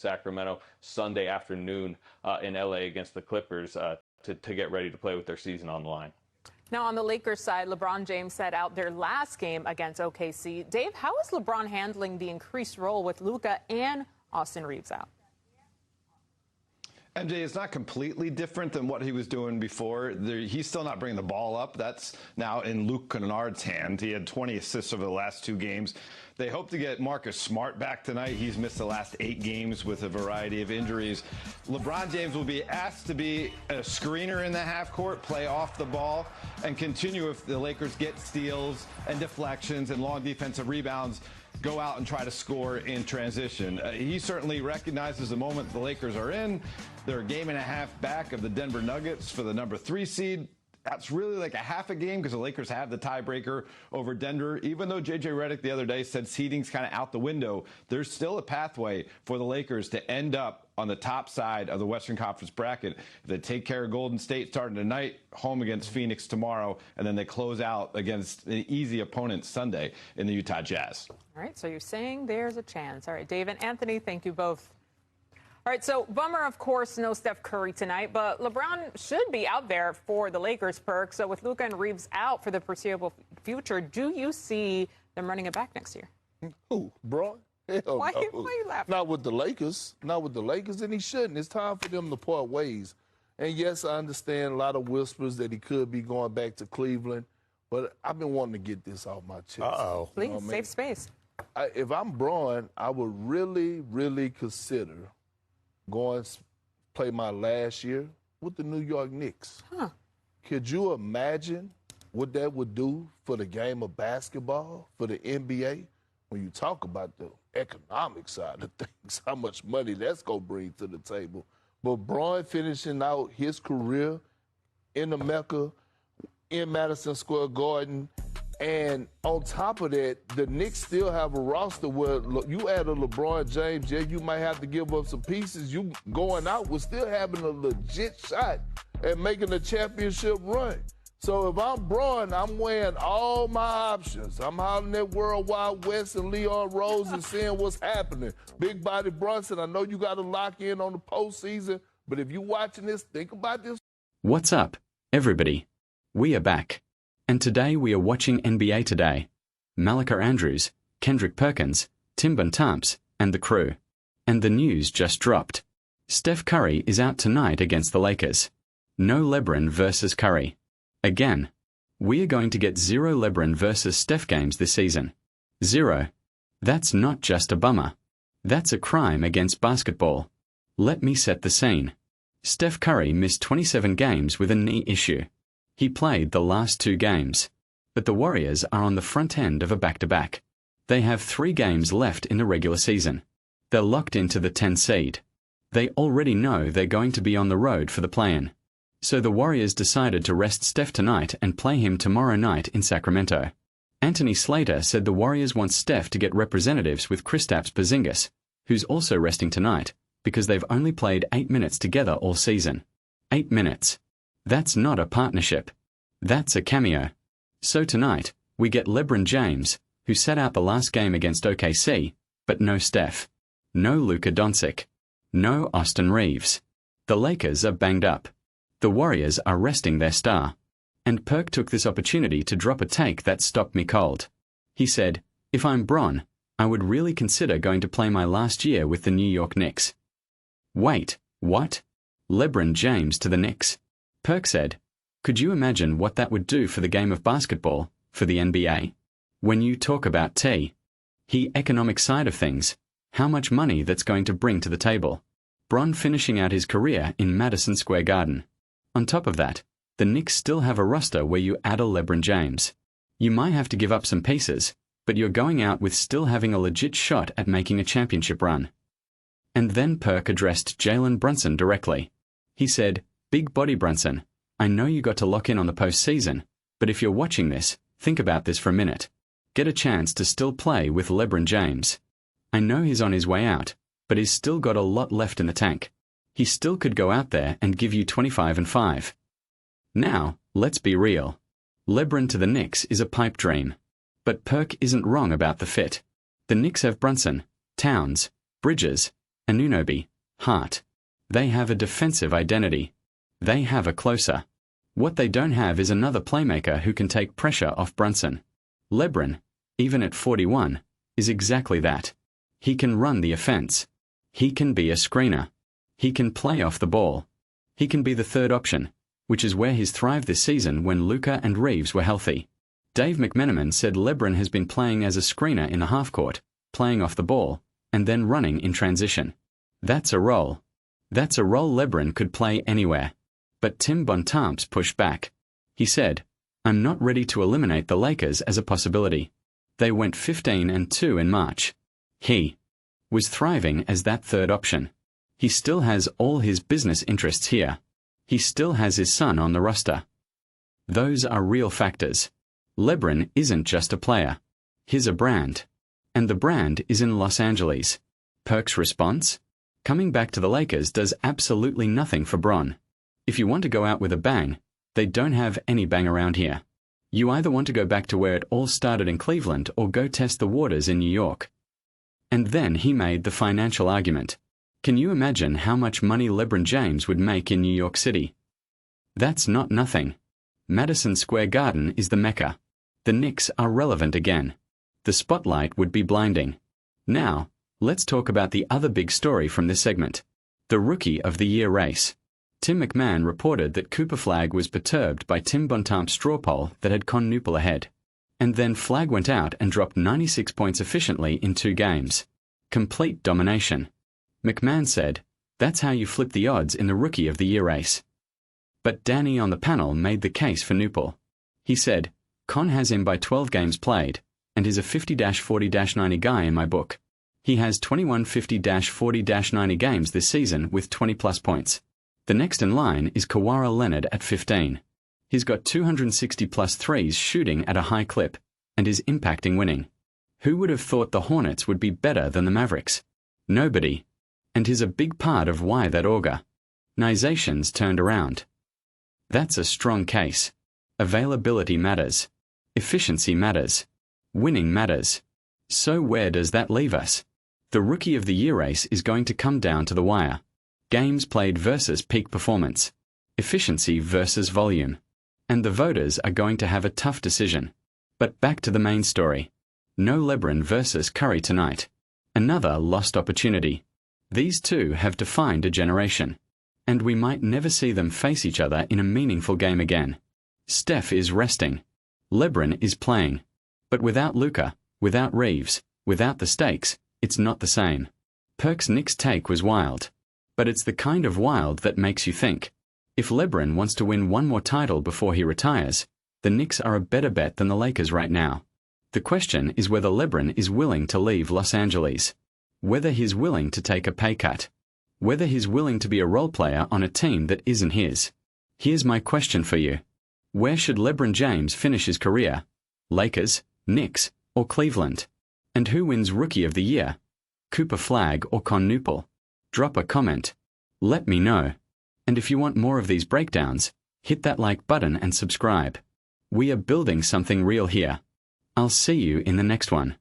Sacramento Sunday afternoon in LA against the Clippers to get ready to play with their season on the line. Now, on the Lakers side, LeBron James sat out their last game against OKC. Dave, how is LeBron handling the increased role with Luka and Austin Reeves out? MJ, it's not completely different than what he was doing before. He's still not bringing the ball up. That's now in Luke Kennard's hand. He had 20 assists over the last 2 games. They hope to get Marcus Smart back tonight. He's missed the last 8 games with a variety of injuries. LeBron James will be asked to be a screener in the half court, play off the ball, and continue if the Lakers get steals and deflections and long defensive rebounds, go out and try to score in transition. He certainly recognizes the moment the Lakers are in. They're a game and a half back of the Denver Nuggets for the number 3 seed. That's really like a half a game because the Lakers have the tiebreaker over Denver. Even though J.J. Redick the other day said seeding's kind of out the window, there's still a pathway for the Lakers to end up on the top side of the Western Conference bracket. If they take care of Golden State starting tonight, home against Phoenix tomorrow, and then they close out against an easy opponent Sunday in the Utah Jazz. All right, so you're saying there's a chance. All right, Dave and Anthony, thank you both. All right, so bummer, of course, no Steph Curry tonight, but LeBron should be out there for the Lakers, Perk. So with Luka and Reeves out for the foreseeable future, do you see them running it back next year? Who, Bron? Hell Why no. are you laughing? Not with the Lakers. Not with the Lakers, and he shouldn't. It's time for them to part ways. And, yes, I understand a lot of whispers that he could be going back to Cleveland, but I've been wanting to get this off my chest. Uh-oh. Please, safe space. If I'm Braun, I would really, really consider going to play my last year with the New York Knicks. Huh. Could you imagine what that would do for the game of basketball, for the NBA? When you talk about the economic side of things, how much money that's going to bring to the table. But Braun finishing out his career in the Mecca, in Madison Square Garden, and on top of that, the Knicks still have a roster where you add a LeBron James, yeah, you might have to give up some pieces. You going out with still having a legit shot at making a championship run. So if I'm Braun, I'm weighing all my options. I'm hollering at World Wide West and Leon Rose and seeing what's happening. Big Body Brunson, I know you got to lock in on the postseason, but if you're watching this, think about this. What's up, everybody? We are back. And today we are watching NBA Today. Malika Andrews, Kendrick Perkins, Tim Bontemps, and the crew. And the news just dropped. Steph Curry is out tonight against the Lakers. No LeBron versus Curry. Again. We are going to get 0 LeBron versus Steph games this season. 0. That's not just a bummer. That's a crime against basketball. Let me set the scene. Steph Curry missed 27 games with a knee issue. He played the last 2 games. But the Warriors are on the front end of a back-to-back. They have 3 games left in the regular season. They're locked into the 10 seed. They already know they're going to be on the road for the play-in. So the Warriors decided to rest Steph tonight and play him tomorrow night in Sacramento. Anthony Slater said the Warriors want Steph to get representatives with Kristaps Porzingis, who's also resting tonight, because they've only played 8 minutes together all season. 8 minutes. That's not a partnership. That's a cameo. So tonight, we get LeBron James, who sat out the last game against OKC, but no Steph. No Luka Doncic. No Austin Reeves. The Lakers are banged up. The Warriors are resting their star. And Perk took this opportunity to drop a take that stopped me cold. He said, if I'm Bron, I would really consider going to play my last year with the New York Knicks. Wait, what? LeBron James to the Knicks? Perk said, could you imagine what that would do for the game of basketball, for the NBA? When you talk about the economic side of things, how much money that's going to bring to the table. Bron finishing out his career in Madison Square Garden. On top of that, the Knicks still have a roster where you add a LeBron James. You might have to give up some pieces, but you're going out with still having a legit shot at making a championship run. And then Perk addressed Jalen Brunson directly. He said, Big Body Brunson, I know you got to lock in on the postseason, but if you're watching this, think about this for a minute. Get a chance to still play with LeBron James. I know he's on his way out, but he's still got a lot left in the tank. He still could go out there and give you 25 and 5. Now, let's be real. LeBron to the Knicks is a pipe dream. But Perk isn't wrong about the fit. The Knicks have Brunson, Towns, Bridges, Anunoby, Hart. They have a defensive identity. They have a closer. What they don't have is another playmaker who can take pressure off Brunson. LeBron, even at 41, is exactly that. He can run the offense. He can be a screener. He can play off the ball. He can be the third option, which is where he's thrived this season when Luka and Reeves were healthy. Dave McMenamin said LeBron has been playing as a screener in the half-court, playing off the ball, and then running in transition. That's a role. That's a role LeBron could play anywhere. But Tim Bontemps pushed back. He said, "I'm not ready to eliminate the Lakers as a possibility." They went 15-2 in March. He was thriving as that third option. He still has all his business interests here. He still has his son on the roster. Those are real factors. LeBron isn't just a player. He's a brand. And the brand is in Los Angeles. Perk's response? Coming back to the Lakers does absolutely nothing for Bron. If you want to go out with a bang, they don't have any bang around here. You either want to go back to where it all started in Cleveland or go test the waters in New York. And then he made the financial argument. Can you imagine how much money LeBron James would make in New York City? That's not nothing. Madison Square Garden is the Mecca. The Knicks are relevant again. The spotlight would be blinding. Now, let's talk about the other big story from this segment. The Rookie of the Year race. Tim McMahon reported that Cooper Flagg was perturbed by Tim Bontemps' straw poll that had Con ahead. And then Flagg went out and dropped 96 points efficiently in 2 games. Complete domination. McMahon said, "That's how you flip the odds in the Rookie of the Year race." But Danny on the panel made the case for Newport. He said, "Con has him by 12 games played, and is a 50-40-90 guy in my book. He has 21 50-40-90 games this season with 20-plus points. The next in line is Kawhi Leonard at 15. He's got 260-plus threes shooting at a high clip, and is impacting winning. Who would have thought the Hornets would be better than the Mavericks? Nobody. And he's a big part of why that organization's turned around. That's a strong case. Availability matters. Efficiency matters. Winning matters. So where does that leave us? The Rookie of the Year race is going to come down to the wire. Games played versus peak performance. Efficiency versus volume. And the voters are going to have a tough decision. But back to the main story. No LeBron versus Curry tonight. Another lost opportunity. These two have defined a generation. And we might never see them face each other in a meaningful game again. Steph is resting. LeBron is playing. But without Luka, without Reeves, without the stakes, it's not the same. Perk's Knicks take was wild. But it's the kind of wild that makes you think. If LeBron wants to win one more title before he retires, the Knicks are a better bet than the Lakers right now. The question is whether LeBron is willing to leave Los Angeles. Whether he's willing to take a pay cut. Whether he's willing to be a role player on a team that isn't his. Here's my question for you. Where should LeBron James finish his career? Lakers, Knicks, or Cleveland? And who wins Rookie of the Year? Cooper Flagg or Con Newport? Drop a comment. Let me know. And if you want more of these breakdowns, hit that like button and subscribe. We are building something real here. I'll see you in the next one.